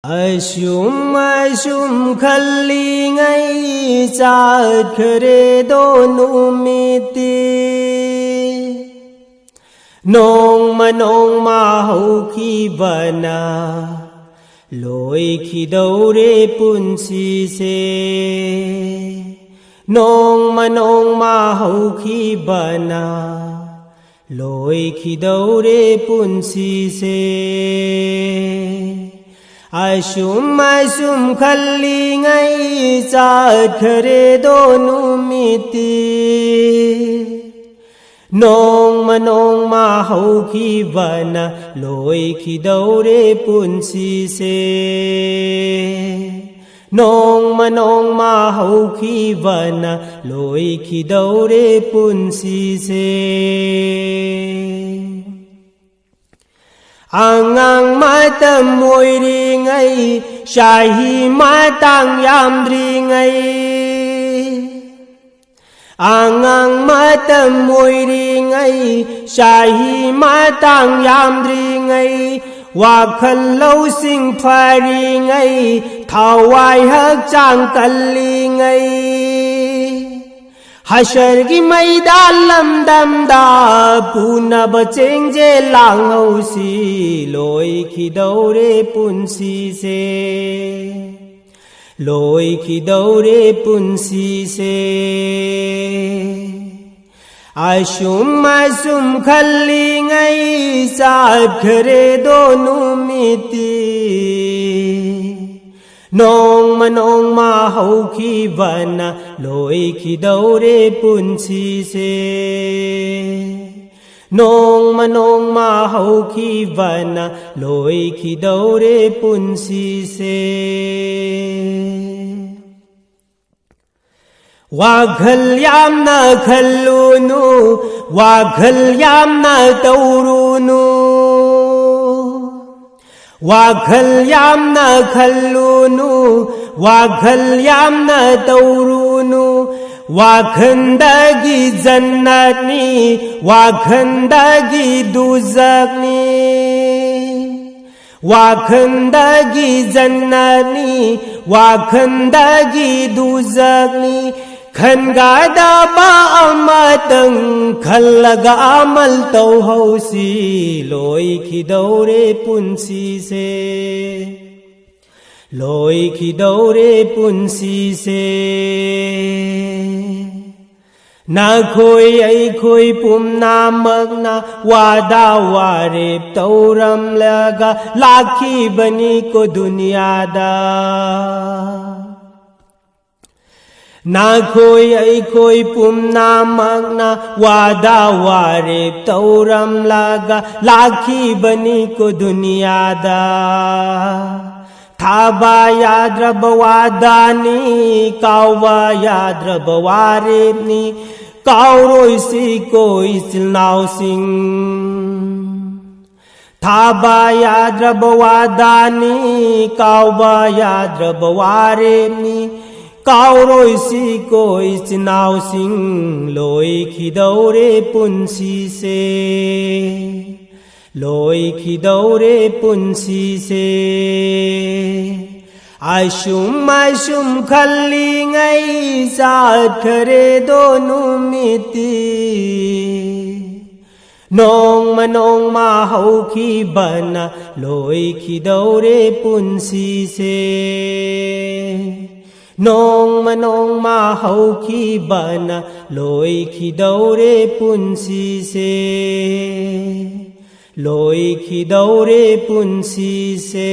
Asum asum khalli ngay cha khre do numiti nong ma hau khi bana loi khi đâu re pun si se nong ma hau khi bana loi khi đâu re pun si se Asum asum khalli ngay cha khre do numiti nong ma hau khi bana loi khi đâu re pun si se nong ma hau khi bana loi khi đâu re pun si se Ang mata môi ri ngay shahi matang yam ri ngay Ang mata môi ri ngay shahi matang yam ri ngay wa khăn lâu sinh phai ri ngay thao wai hak chang kalli ngay Hashar ki maidan lamdam da puna bacheng je lang hau si loi khi đâu re pun si se loi khi đâu re pun si se Asum asum khalli ngay sa khre do numiti nong ma hau khi bana loi khi đâu re pun si se nong ma hau khi bana loi khi đâu re pun si se wa ghal yam na khallunu wa ghal yam na taurunu Waghal yam na khallunu waghal yam na taurunu wakhandagi jannatni wakhandagi duzakni wakhandagi jannatni wakhandagi duzakni Khanga da ba amatang khallaga amal tau hau si loi khi đâu re pun si se loi khi đâu re pun si se na khoi ai khoi pum na mak na wa da wa re tau ram laga lakhi bani ko dunya da Na khoi ai khoi pum na mak na wa da wa re tau ram laga lakhi bani ko dunya da tha ba yad rab wa da ni kau ba yad rab wa re ni kau roi si koi sil nau sing tha ba yad rab wa da ni kau ba yad rab wa re ni Cao rồi si côi xin nào sinh lối khi đâu re pun si se lối khi đâu re pun si se Asum khalli ngay sa khre do numiti nong ma hau khi bana lối khi đâu re pun si se nong ma hau khi bana loi khi đâu re pun si se loi khi đâu re pun si se